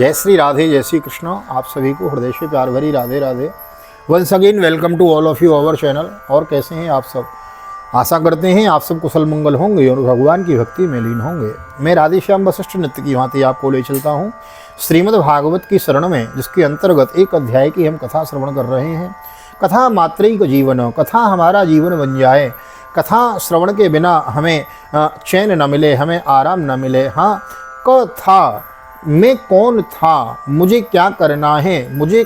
जय श्री राधे, जय श्री कृष्ण। आप सभी को हृदय से प्यार भरी Radhe Radhe. Once again welcome to all of you our channel. और कैसे हैं आप सब? आशा करते हैं आप सब कुशल मंगल होंगे और भगवान की भक्ति में लीन होंगे। मैं राधेश्याम वशिष्ठ नित्य की भांति आपको ले चलता हूँ श्रीमद् भागवत की शरण में, जिसके अंतर्गत एक अध्याय की हम कथा श्रवण कर रहे हैं। कथा मात्रिक जीवन, कथा हमारा जीवन बन जाए। कथा श्रवण के बिना हमें चैन न मिले, हमें आराम न मिले। हाँ, कथा, मैं कौन था, मुझे क्या करना है, मुझे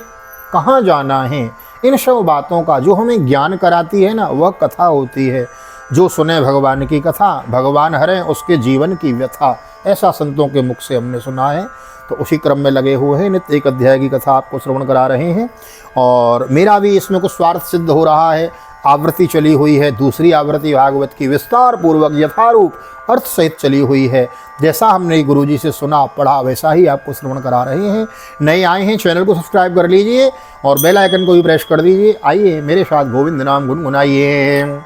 कहाँ जाना है, इन सब बातों का जो हमें ज्ञान कराती है ना, वह कथा होती है। जो सुने भगवान की कथा, भगवान हरे उसके जीवन की व्यथा, ऐसा संतों के मुख से हमने सुना है। तो उसी क्रम में लगे हुए हैं, नित्य एक अध्याय की कथा आपको श्रवण करा रहे हैं। और मेरा भी इसमें कुछ स्वार्थ सिद्ध हो रहा है। आवृत्ति चली हुई है, दूसरी आवृत्ति भागवत की विस्तार पूर्वक यथारूप अर्थ सहित चली हुई है। जैसा हमने गुरुजी से सुना पढ़ा वैसा ही आपको श्रवण करा रहे हैं। नए आए हैं, चैनल को सब्सक्राइब कर लीजिए और बेल आइकन को भी प्रेस कर दीजिए। आइए मेरे साथ गोविंद नाम गुनगुनाइए।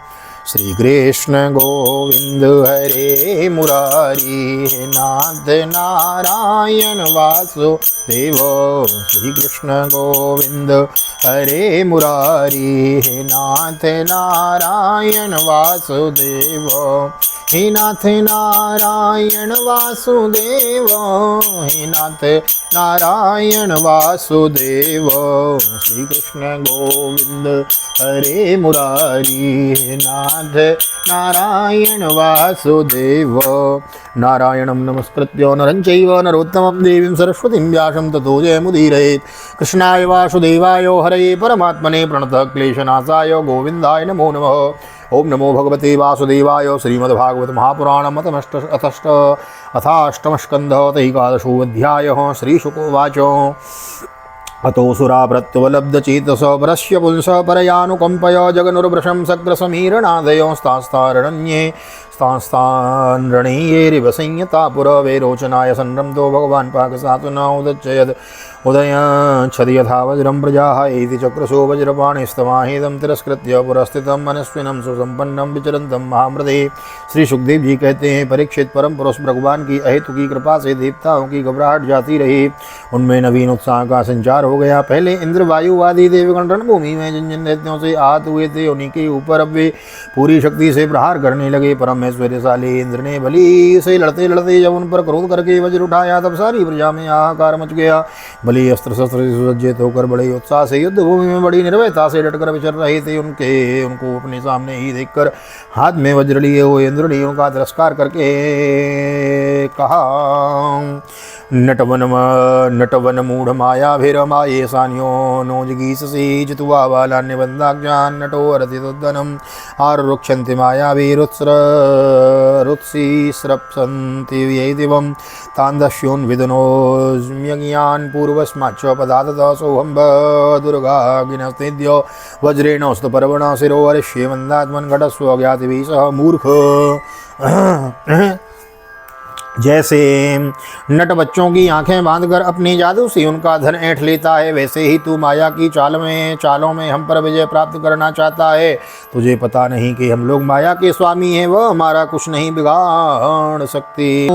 श्री कृष्ण गोविंद हरे मुरारी, हे नाथ नारायण वासुदेव। श्री कृष्ण गोविंद हरे मुरारी, हे नाथ नारायण वासुदेव। हे नाथ नारायण वासुदेव, हे नाथ नारायण वासुदेव। श्री कृष्ण गोविंद हरे मुरारी, हे नाथ नारायण वासुदेव। नारायणं नमस्कृत्य नरं चैव नरोत्तमं देवीं सरस्वतीं व्यासं ततो जयमुदीरयेत्। कृष्णाय वासुदेवाय हरये परमात्मने प्रणतः क्लेशनाशाय गोविन्दाय नमो नमः। ओम नमो भगवते वासुदेवाय। श्रीमद्भागवत महापुराणम् अथाष्टमस्कन्धः तैकादशोऽध्यायः। श्रीशुकोवाच अतोऽसुरा प्रत्युपलब्धचेतस परस्य पुंसः परयानुकम्पय जगनुर्वृशं सग्रसमीरणादयो स्तास्तारण्ये स्तांस्तान्रणीयेरिव संयता पुरवेरोचनाय संरम्भो भगवान् पाकसातुना उदच्चयद् उदयच्छति यथा वज्रं प्रजाः इति चक्रशो वज्रपाणिस्तमाहेदं तिरस्कृत्य पुरस्थितं मनस्विनं सुसंपन्नं विचरन्तं महामृदे। श्री सुखदेव जी कहते हैं, परीक्षित परम पुरुष भगवान की अहेतु की कृपा से देवताओं की घबराहट जाती रही, उनमें नवीन उत्साह का संचार हो गया। पहले इंद्र वायु आदि देवगण रणभूमि में जिन जिन दैत्यों से आहत हुए थे, उन्हीं के ऊपर अब वे पूरी शक्ति से प्रहार करने लगे। परम ऐश्वर्यशाली इंद्र ने बलि से लड़ते लड़ते जब उन पर क्रोध करके वज्र उठाया, तब सारी प्रजा में हाहाकार मच गया। बलि अस्त्र शस्त्र से सुसज्जित होकर बड़े उत्साह से युद्ध भूमि में बड़ी निर्भयता से डटकर विचर रहे थे। उनको अपने सामने ही देखकर हाथ में वज्र लिए हुए इंद्र ने उनका तिरस्कार करके कहा, नटवन मूढ़ माया भीरमाये सान्यो नोजगीससी जितुवा बालान्य बंदाज्ञान नटो अरतिदुद्दनम आरुक्षन्ति माया रुत्सी स्रप्सन्ति व्यैदिवं तान्दस्योन् विदुनोज्ञान पूर्वस्माच्च पदातः सोहंब दुर्गागिनस्तेद्यो वज्रेणोस्तु पर्वण शिरो अरिष्ये मंदात्मन घटस्व ज्ञातिभिः सह मूर्ख। जैसे नट बच्चों की आंखें बांधकर अपनी जादू से उनका धन ऐंठ लेता है, वैसे ही तू माया की चालों में हम पर विजय प्राप्त करना चाहता है। तुझे पता नहीं कि हम लोग माया के स्वामी हैं, वह हमारा कुछ नहीं बिगाड़ सकती।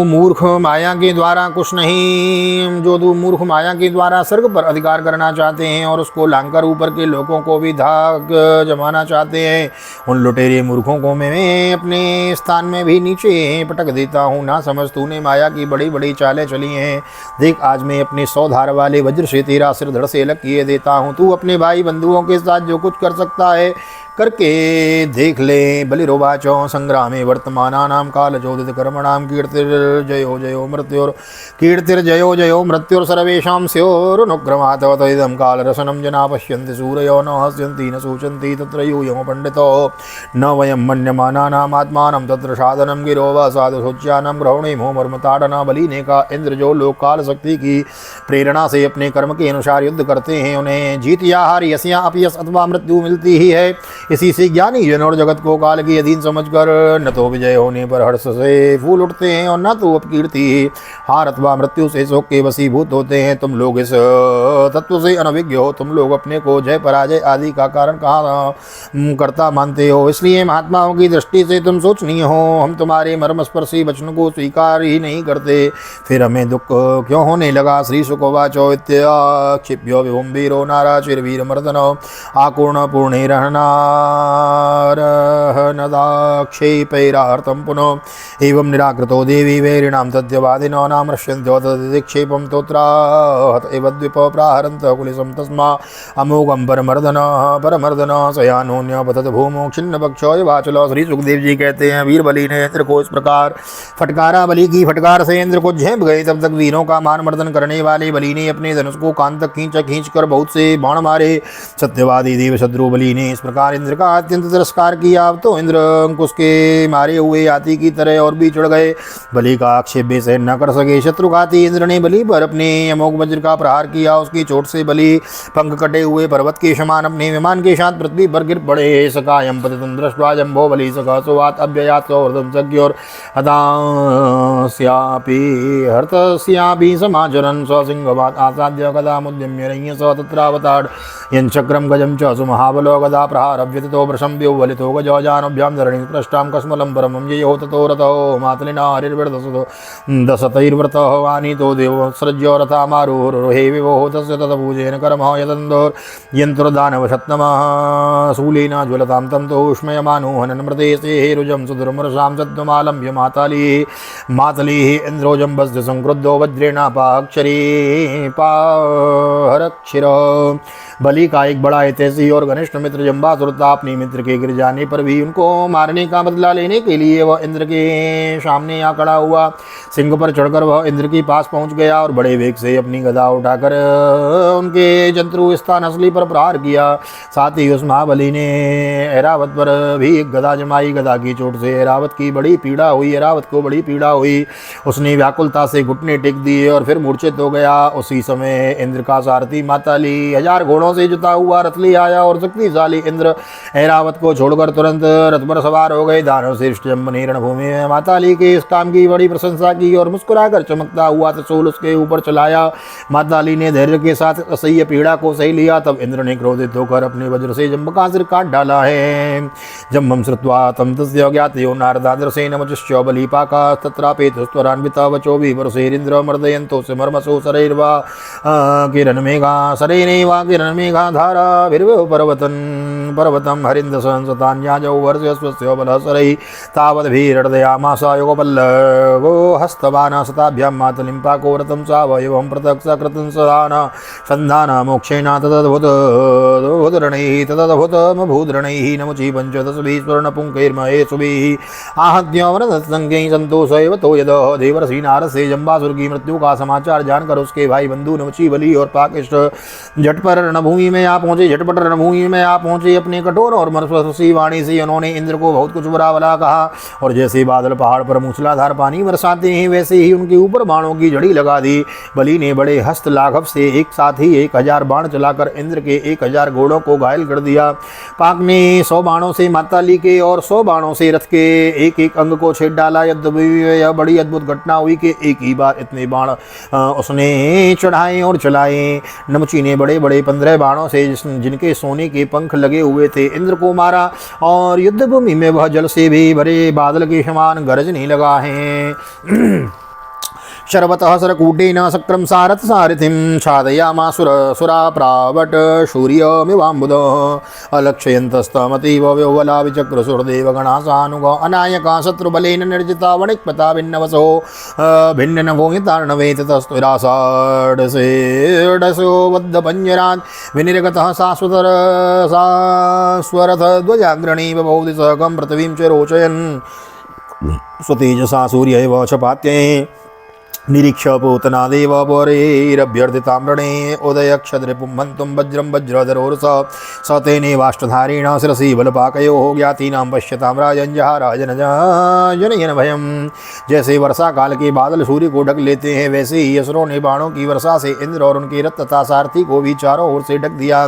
मूर्ख माया के द्वारा कुछ नहीं, जो तू मूर्ख माया के द्वारा स्वर्ग पर अधिकार करना चाहते हैं और उसको लांघकर ऊपर के लोगों को भी धाक जमाना चाहते हैं, उन लुटेरे मूर्खों को मैं अपने स्थान में भी नीचे पटक देता हूँ। ना समझ, तूने माया की बड़ी बड़ी चालें चली हैं। देख, आज मैं अपने 100 धार वाले वज्र से तेरा सिर धड़ से अलग किए देता हूँ। तू अपने भाई बंधुओं के साथ जो कुछ कर सकता है करके देख ले। बलिरोवाचो संग्रामे वर्तमानानां कालचोदित कर्मणां कीर्तिर्जयो जयो मृत्युर सर्वेषां स्योरनुक्रमात् तदिदं कालरसनं जना पश्यन्ति सूरयो न हस्यन्ति न शोचन्ति तत्र यूयं पंडितो न वयं मन्यमानानाम् आत्मानं तत्र साधनं गिरो व साधु शोच्यानं ग्रहणीमो मर्मताड़ना। बलि ने कहा, इंद्र जो लोग काल शक्ति की प्रेरणा से अपने कर्म के अनुसार युद्ध करते हैं, उन्हें जीत या हार, यश या अपयश अथवा मृत्यु मिलती ही है। इसी से ज्ञानी जन और जगत को काल की अधीन समझकर न तो विजय होने पर हर्ष से फूल उठते हैं और न तो अपकीर्ति हार अथवा मृत्यु से शोक के वशीभूत होते हैं। तुम लोग इस तत्व से अनभिज्ञ हो। तुम लोग अपने को जय पराजय आदि का कारण कहाँ करता मानते हो, इसलिए महात्माओं की दृष्टि से तुम सोचनीय हो। हम तुम्हारे मर्मस्पर्शी वचन को स्वीकार ही नहीं करते, फिर हमें दुख क्यों होने लगा। श्री शुकोवाचो इत्याक्षिप्यो विभुम वीरो नाराचिर्वीर मर्दन आपूर्ण पूर्णे रहनाक्षेपैरार्तं पुनः एवं निराकृतो देवी वैरिणां तद्यवादिनो नामृष्यन्त्यो तदिक्षेपं तोत्राहत एव द्विप प्राहरन्तः कुलिसं तस्मा अमोघं परमर्दन सयानोन्य पतत भूमो छिन्न पक्षो वाचलो। श्री सुखदेव जी कहते हैं, वीर बलि ने इंद्र को इस प्रकार फटकारा। बलि की फटकार से इंद्र को झेप गए। तब तक वीरों का मान मर्दन करने वाले बलि ने अपने धनुष को कान तक खींच कर बहुत से बाण मारे। सत्यवादी देव शत्रु बलि ने इस प्रकार इंद्र का अत्यंत तिरस्कार किया। अब तो इंद्र अंकुश के मारे हुए हाथी की तरह और भी चढ़ गए। बलि का आक्षेप भी सहन न कर सके। शत्रुघाती इंद्र ने बलि पर अपने अमोघ वज्र का प्रहार किया। उसकी चोट से बलि पंख कटे हुए पर्वत के समान अपने विमान के साथ पृथ्वी पर गिर पड़े। सकायम पतितं दृष्ट्वा जम्भो बलि सखासोवात अव्ययात सौहृदं सख्योर हतास्यापि हर्तस्यापि समाचरन् स्वसिंहवात् आसाद्य गदा मुद्यम्य रय्य स तत्रावताड यञ्चक्रं गजं च सुमहाबलो गदा प्रहारव्यतितो वृषम्भ्यो वलितो गजो जानभ्यां धरणि पृष्ठां कस्मलं परमं ययो ततो रतो मातलिना हरिर्विर्दसतो दशतैर्व्रतः वानीतो देवो सृज्यो रथामारोहे विवोः तस्य ततपूजेन कर्मः यतन्दोर् यन्त्रदानवशत्नमः शूलेन ज्वलतां तं तो उष्मयमानो हननमृते सेरुजं सुदुर्मर्षां सद्वमालम्ब्य मातलीः इन्द्रोजम्बस्य संक्रुद्धो वज्रेणापाक्षरी पाहरक्षिर। बलि का एक बड़ा हितैषी और घनिष्ठ मित्र जम्बासुर था। अपने मित्र के गिर जाने पर भी उनको मारने का बदला लेने के लिए वह इंद्र के सामने आ खड़ा हुआ। सिंह पर चढ़कर वह इंद्र के पास पहुंच गया और बड़े वेग से अपनी गदा उठाकर उनके जंत्रु स्थान असली पर प्रहार किया। साथ ही उस महाबली ने ऐरावत पर भी एक गदा जमाई। गदा की चोट से ऐरावत की बड़ी पीड़ा हुई। ऐरावत को बड़ी पीड़ा हुई। उसने व्याकुलता से घुटने टेक दिए और फिर मूर्छित हो गया। उसी समय इंद्र का सारथी माताली 1000 घोड़ों से जुता हुआ रथ ले आया और शक्तिशाली इंद्र ऐरावत को छोड़कर तुरंत रथ पर सवार हो गए। दानव श्रेष्ठ जम्बनी रणभूमि में माताली के इस काम की बड़ी प्रशंसा की और मुस्कुराकर चमकता हुआ त्रिशूल उसके ऊपर चलाया। माताली ने धैर्य के साथ असह्य पीड़ा को सही लिया। तब इंद्र ने क्रोधित होकर अपने वज्र से जम्ब का सिर काट डाला है। जम्बम श्रुत्वा तम तस्य ज्ञातयो नारदादर्शेन वचश्च बलिपाका तत्रापेतुस्त्वरान्विता वचो विवरसेरिन्द्र मर्दयन्तो समर्मसो शरैर्वा किरणमेघा शरैरेवा किरणमेघा धाराभिर्वो पर्वतं हरिन्दसंसतान्याजौ वर्षस्वस्य बलशरैः तावद्भिरर्दयामास योगपल्लवो हस्तवाना शताभ्यां मातलिं पाको रतं सावयवं पृथक् सकृतं सन्धान मोक्षेण तदद्भुतरणैः तदद्भुतमभूद्रणैः नमुचि पञ्चदशभिः स्वर्णपुङ्कैर्महे सुभिः आहत्य वरदत्संज्ञैः सन्तोष एव तो यदः देवर्षि नारद से जम्बासुर की मृत्यु का समाचार जानकर उसके भाई बंधु नमुचि बलि और पाकिष्ठ झटपट रणभूमि में आ पहुंचे। अपने कठोर और मर्मस्पर्शी वाणी से उन्होंने इंद्र को बहुत कुछ बुरा भला कहा और जैसे बादल पहाड़ पर मूसलाधार पानी बरसाते हैं वैसे ही उनके ऊपर बाणों की झड़ी लगा दी। बलि ने बड़े हस्त लाघव से एक साथ ही 1000 बाण चलाकर इंद्र के 1000 घोड़ों को घायल कर दिया। पाक ने 100 बाणों से माताली के और 100 बाणों से रथ के एक अंग को छेद डाला। यह बड़ी अद्भुत घटना हुई कि एक ही बार इतने बाण उसने चढ़ाए और चलाए। नमुची ने बड़े बड़े 15 बाणों से जिनके सोने के पंख लगे हुए थे इंद्र को मारा और युद्धभूमि में वह जल से भी भरे बादल के समान गरजने लगा है। शर्वतः सरकूटेन शक्रं सारथ सारथिं छादयामासुरसुराप्रावट सूर्यमिवाम्बुधः अलक्षयन्तस्तमतीव व्योवला विचक्रसुरदेवगणासानुग अनायका शत्रुबलेन निर्जिता वणिक्पता भिन्नवसो भिन्ननभो यतार्णवे ततस्त्विरासाडसेडसो बद्धपञ्जरान् विनिर्गतः शाश्वरथध्वजाग्रणी बभौदिसहकं पृथिवीं च रोचयन् स्वतेजसा सूर्य एव च पात्ये निरीक्ष पूतना देव पौरेरभ्यर्थिताम्रणे उदय क्षद्रिपुंहन्तुं वज्रं वज्रधरोरस स तेनेवाष्टधारेण शिरसि बलपाकयोः ज्ञातीनां पश्यतां जनयन भयम्। जैसे वर्षा काल के बादल सूर्य को ढक लेते हैं, वैसे ही असुरों ने बाणों की वर्षा से इंद्र और उनके रथ तथा सारथी को भी चारों ओर से ढक दिया।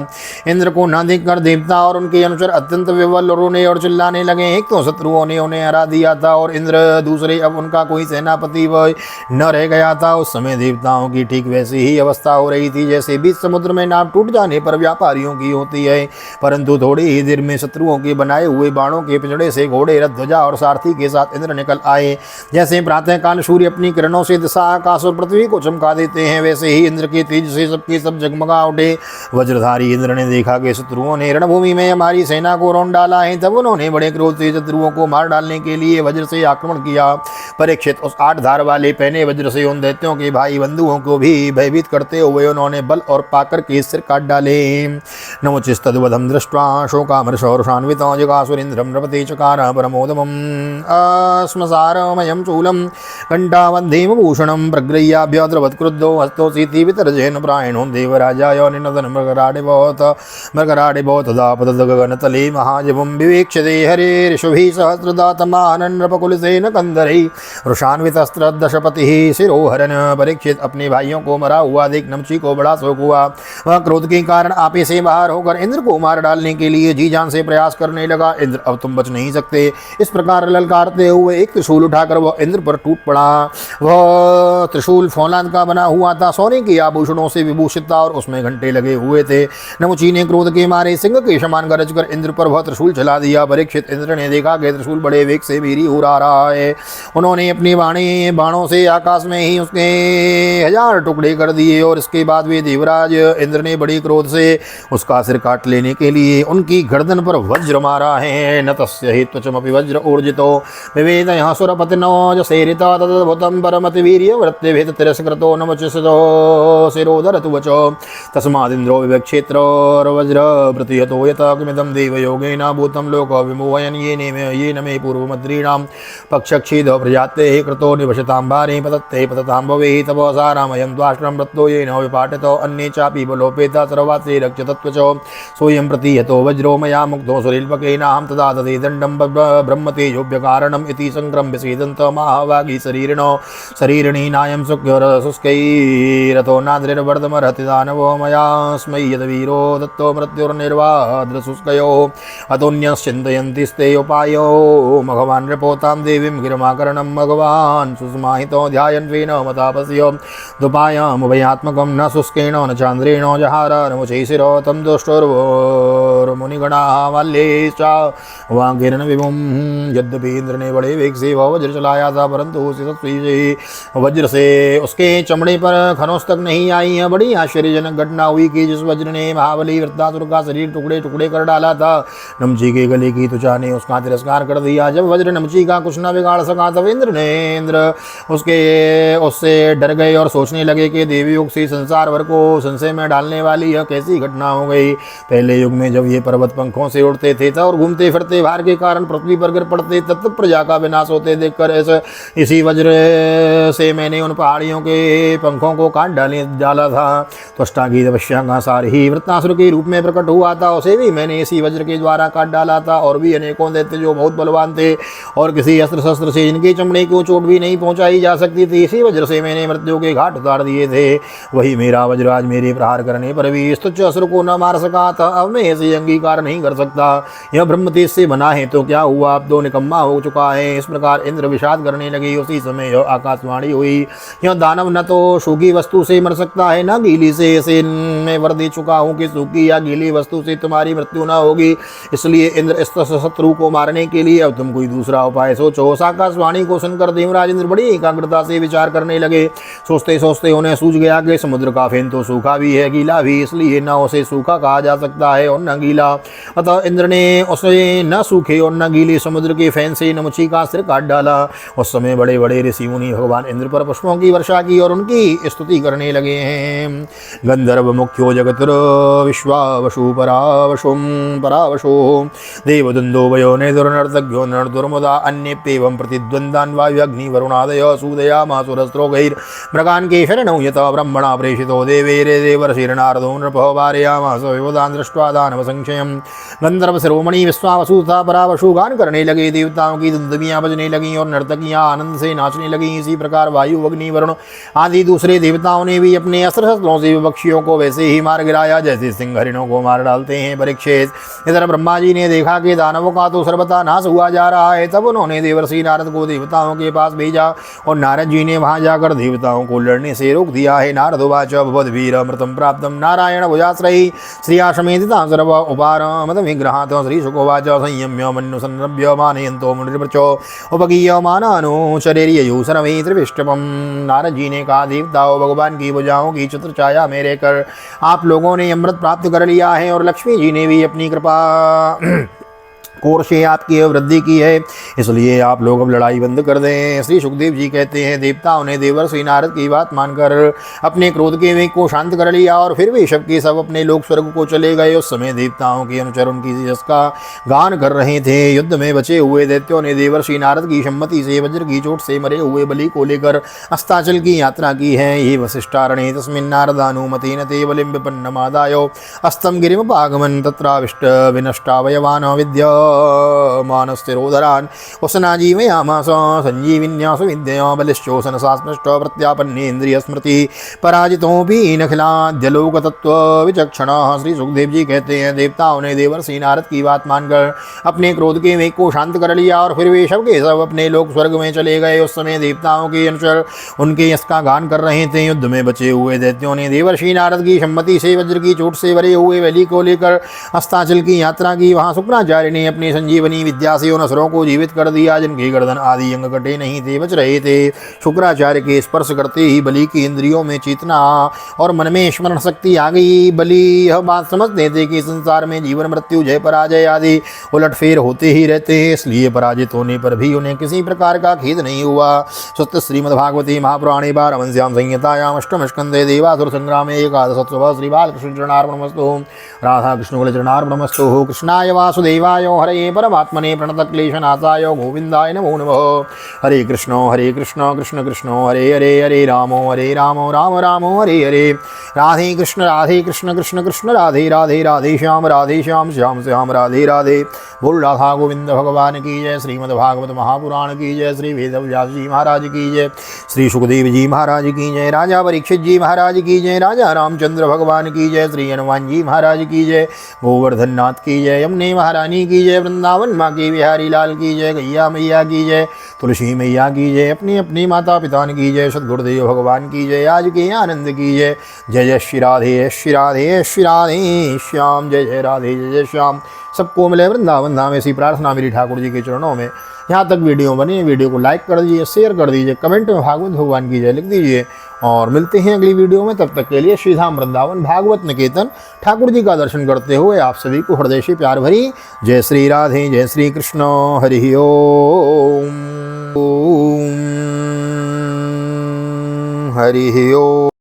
इंद्र को न देखकर देवता और उनके अनुचर अत्यंत विवल रोने और चिल्लाने लगे। एक तो शत्रुओं ने उन्हें हरा दिया था और इंद्र दूसरे अब उनका कोई सेनापति व न रह गया था। उस समय देवताओं की ठीक वैसी ही अवस्था हो रही थी जैसे बीच समुद्र में नाव टूट जाने पर व्यापारियों की होती है। परंतु थोड़ी ही देर में शत्रुओं के बनाए हुए बाणों के पिंजड़े से घोड़े, रथ, ध्वजा और सारथी के साथ इंद्र निकल आए। जैसे प्रातःकाल सूर्य अपनी किरणों से दिशा, आकाश और पृथ्वी को चमका देते हैं, वैसे ही इंद्र के तेज से सबके सब जगमगा उठे। वज्रधारी इंद्र ने देखा कि शत्रुओं ने रणभूमि में हमारी सेना को रौंद डाला है। तब उन्होंने बड़े क्रोध से शत्रुओं को मार डालने के लिए वज्र से आक्रमण किया। परीक्षित उस 8 धार वाले पहने वज्र से उन दैत्यों के भाई बंधुओं को भी भयभीत करते हुए उन्होंने बल और पाकर के सिर काट डाले। नमुचिस्तद्वधं दृष्ट्वा शोकामर्षोरुषान्वितो जगासुरेन्द्रं नृपते चकार परमोदमम् अस्मसारमयं चूलं कण्ठावन्धेमभूषणं प्रगृह्याभ्यद्रवत्क्रुद्धो हस्तो सीति वितर्जेन प्रायणो देवराजाय निनदन मृगराडे बहुत गगनतले महाजवं विवेक्ष्यते हरेर्षुभिः सहस्रदा तमानन् नृपकुलसेन कंदरैः रुषान्वितस्त्रदशपतिः शिरोहरन। परीक्षित अपने भाइयों को मरा हुआ देख नमची को बड़ा शोक हुआ। वह क्रोध के कारण आपे से बाहर होकर इंद्र को मार डालने के लिए जी जान से प्रयास करने लगा। इंद्र, अब तुम बच नहीं सकते। इस प्रकार ललकारते हुए एक त्रिशूल उठाकर वह इंद्र पर टूट पड़ा। वह त्रिशूल फौलाद का बना हुआ था, सोने के आभूषणों से विभूषित था और उसमें घंटे लगे हुए थे। नमुची ने क्रोध के मारे सिंह के समान गरज कर इंद्र पर वह त्रिशूल चला दिया। परीक्षित इंद्र ने देखा कि त्रिशूल बड़े वेग से भीरी हो रहा है। उन्होंने अपनी बाणों से आकाश में ही उसके 1000 टुकड़े कर दिए और इसके बाद वे देवराज इंद्र ने बड़ी क्रोध से उसका सिर काट लेने के लिए उनकी गर्दन पर वज्र मारा है। न तस्य हि त्वचमपि वज्र ऊर्जितो विवेद यहाँ सुरपतिनो जसेरिता तद्भुतं परमतिवीर्य वृत्तिभेद तिरस्कृतो नमचितो शिरोधरतु वचो तस्मादिन्द्रो विवेक्षेत्रोर्वज्र प्रतिहतो यथा किमिदं देवयोगेन भूतं लोको विमोहयन् येन मे पूर्वमद्रीणां पक्षक्षीद प्रजाते कृतो निवशतां भारे पतत्ते पततां भवेहि तपसा रामयं द्वाष्ट्रं रत्तो येन विपाटितो अन्ये चापि बलोपेता सर्वात्से रक्षतत्वचो सोऽयं प्रतिहतो वज्रो मया मुक्तो सुरेल्पकेनाहं तदा ददे दण्डं ब्रह्मतेजोऽभ्यकारणम् इति सङ्क्रम्य सीदन्तो महाभागी शरीरिणी नायं शुष्कैरतो नाद्रिर्वर्धमर्हति दानवो मया स्मै यद्वीरो दत्तो मृत्युर्निर्वाद्रशुष्कयोः अतोऽन्यश्चिन्तयन्तिस्ते उपायो भगवान् नृपोतां देवीं गिरिमाकरणं भगवान् सुस्माहितो ध्यायन्त्वेन मतापस्य दुपायामुभयात्मकं न शुष्केण न चान्द्रेण जहार नमुचै शिरो तं दुष्टोर्मुनिगणाः वाल्यैश्च वाङ्गिरन विभुं। यद्यपि इंद्र ने बड़े वेग से वह वज्र चलाया था, परंतु उसी वज्र से उसके चमड़े पर खनोस तक नहीं आई है। बड़ी आश्चर्यजनक घटना हुई कि जिस वज्र ने महाबली वृत्तासुर का शरीर टुकड़े टुकड़े कर डाला था, नमची के गले की त्वचा ने उसका तिरस्कार कर दिया। जब वज्र नमची का कुछ न बिगाड़ सका तब इंद्र उससे डर गए और सोचने लगे कि देवी युग से संसार भर को संशय में डालने वाली यह कैसी घटना हो गई। पहले युग में जब ये पर्वत पंखों से उड़ते थे और घूमते फिरते भार के कारण पृथ्वी पर गिर पड़ते, तब प्रजा का विनाश होते देखकर इसी वज्र से मैंने उन पहाड़ियों के पंखों को काट डाला था। त्वष्टा की तपस्या का सार ही वृत्तासुर के रूप में प्रकट हुआ था, उसे भी मैंने इसी वज्र के द्वारा काट डाला था। और भी अनेकों दैत्य जो बहुत बलवान थे और किसी अस्त्र शस्त्र से इनके चमड़े को चोट भी नहीं पहुंचाई जा सकती थी, इसी वज्र से मैंने मृत्यु के घाट उतार दिए थे। वही मेरा वज्र आज मेरे प्रहार करने पर भी इस तुच्छ असुर को न मार सका था। अब मैं इसे अंगीकार नहीं कर सकता। यह ब्रह्म तेज से बना है तो क्या हुआ, अब तो निकम्मा हो चुका है। इस प्रकार इंद्र विषाद करने लगे। उसी समय यह आकाशवाणी हुई, यह दानव न तो सूखी वस्तु से मर सकता है न गीली से। इसे मैं वर दे चुका हूँ कि सूखी या गीली वस्तु से तुम्हारी मृत्यु न होगी। इसलिए इंद्र इस शत्रु को मारने के लिए अब तुम कोई दूसरा उपाय सोचो। उस आकाशवाणी को सुनकर देवराज इंद्र बड़ी एकाग्रता से विचार करने लगे। सोचते सोचते उन्हें सूझ गया कि समुद्र का फेन तो सूखा भी है, गीला भी, इसलिए न उसे सूखा कहा जा सकता है और न गीला। अतः इंद्र ने उसे न सूखे और न गीले समुद्र के फेन से नमची का सिर काट डाला। उस समय बड़े बड़े ऋषि मुनि भगवान इंद्र पर पुष्पों की वर्षा की और उनकी स्तुति करने लगे हैं। गंधर्व मुख्यो जगतुर विश्वावशु परावशो देवदुन्दो वयो नेदुर्नर्तज्ञो नर्तुर्मुदा अन्येप्येवं प्रतिद्वन्द्वान् वायुअग्नि वरुणादयो सूदयामास सुरस्त्रो गैर मृगान के शरणौ यत ब्रह्मणा प्रेषितो देवेरे देवर्षिर्नारदो नृपः वारयामास विवदान् दृष्ट्वा दानव संशयम् गंधर्व शिरोमणि विश्वावसुता परावशु गान करने लगे। देवताओं की दुंदुभियां बजने लगीं और नर्तकियां आनंद से नाचने लगीं। इसी प्रकार वायु अग्नि वरुण आदि दूसरे देवताओं ने भी अपने अस्त्र शस्त्रों से विपक्षियों को वैसे ही मार गिराया जैसे सिंह हरिणों को मार डालते हैं। परीक्षित, इधर ब्रह्मा जी ने देखा कि दानवों का तो सर्वथा नाश हुआ जा रहा है। तब उन्होंने देवर्षि नारद को देवताओं के पास भेजा और नारद जी ने वहां जाकर देवताओं को लड़ने से रोक दिया है। नारदोवाच भवद्वीर अमृतम प्राप्तम नारायण भुजाश्रयी श्रियाशमेधिता सर्व उपार मद विग्रहात् श्रीशुकोवाच संयम्य मन्यु संरभ्य मानयन्तो मुनिर्वृचो उपगीयमानानुचरेर्ययु सर्वे त्रिविष्टपम। नारद जी ने कहा, देवताओं, भगवान की भुजाओं की छत्र छाया मेरे कर आप लोगों ने अमृत प्राप्त कर लिया है और लक्ष्मी जी ने भी अपनी कृपा कोर से आपकी वृद्धि की है, इसलिए आप लोग अब लड़ाई बंद कर दें। श्री सुखदेव जी कहते हैं, देवताओं ने देवर्षि नारद की बात मानकर अपने क्रोध के वेग को शांत कर लिया और फिर वे सब के सब अपने लोक स्वर्ग को चले गए। उस समय देवताओं के अनुचर उनकी यश का गान कर रहे थे। युद्ध में बचे हुए दैत्यों ने देवर्षि नारद की सम्मति से वज्र की चोट से मरे हुए बलि को लेकर अस्ताचल की यात्रा की है। ये वसिष्ठारणे तस्मिन् नारदानुमतेन ते बलिं विपन्नमादाय अस्तम गिरिमुपागमन् तत्राविष्ट विनष्टावयवान् विद्या मानस्तिरोधरान् उसनाजीवयामास संजीविन्यास विद्या बलिश्चोसन सास्पृष्ट प्रत्यापन्नेन्द्रिय स्मृति पराजितोऽपि नखिलाद्यलोक तत्व विचक्षणः। श्री सुखदेव जी कहते हैं, देवताओं ने देवर्षि नारद की बात मानकर अपने क्रोध के वेग को शांत कर लिया और फिर वे सब के सब अपने लोक स्वर्ग में चले गए। उस समय देवताओं के अनुचर उनके यश का गान कर रहे थे। युद्ध में बचे हुए दैत्यों ने देवर्षि नारद की सम्मति से वज्र की चोट से भरे हुए बलि को लेकर अस्ताचल की यात्रा की। वहां शुक्राचार्य ने अपनी संजीवनी विद्या से उन असुरों को जीवित कर दिया जिनके गर्दन आदि अंग कटे नहीं थे, बच रहे थे। शुक्राचार्य के स्पर्श करते ही बलि की इंद्रियों में चेतना और मन में स्मरण शक्ति आ गई। बलि यह बात समझते थे कि संसार में जीवन मृत्यु जय पराजय आदि उलटफेर होते ही रहते हैं, इसलिए पराजित होने पर भी उन्हें किसी प्रकार का खेद नहीं हुआ। सत्य श्रीमद्भागवते महापुराणे पारमहंस्यां संहितायां अष्टम स्कंदे देवासुर संग्रामे एकादशोत्सवः श्री बालकृष्ण चरणार्पणमस्तु। राधा कृष्ण कुल चरणार्पणमस्तु। कृष्णाय वासुदेवाय हरे परमात्मने प्रणतक्लेशनाशाय गोविंदाय नमो नमः। हरे कृष्ण कृष्ण कृष्ण हरे हरे, हरे राम राम राम हरे हरे। राधे कृष्ण कृष्ण कृष्ण राधे राधे, राधे श्याम श्याम श्याम राधे राधे। बोल राधा गोविंद भगवान की जय। श्रीमद्भागवत महापुराण की जय। श्री वेदव्यास जी महाराज की जय। श्री सुखदेव जी महाराज की जय। राजा परीक्षित जी महाराज की जय। राजा रामचंद्र भगवान की जय। श्री हनुमान जी महाराज की जय। गोवर्धन नाथ की जय। यमुने महारानी की जय। वृंदावन माँ के बिहारी लाल की जय। गैया मैया की जय। तुलसी मैया की जय। अपनी अपनी माता पिता की जय। सद्गुरुदेव भगवान की जय। आज के आनंद की जय। जय जय श्री राधे श्री राधे श्री राधे श्याम। जय जय राधे जय जय श्याम। सबको मिले वृंदावन धाम, ऐसी प्रार्थना मेरी ठाकुर जी के चरणों में। यहाँ तक वीडियो बनी, वीडियो को लाइक कर दीजिए, शेयर कर दीजिए, कमेंट में भागवत भगवान की जय लिख दीजिए और मिलते हैं अगली वीडियो में। तब तक के लिए श्रीधाम वृंदावन भागवत निकेतन ठाकुर जी का दर्शन करते हुए आप सभी को हृदय से प्यार भरी जय श्री राधे, जय श्री कृष्ण। हरि ओम हरि ओम।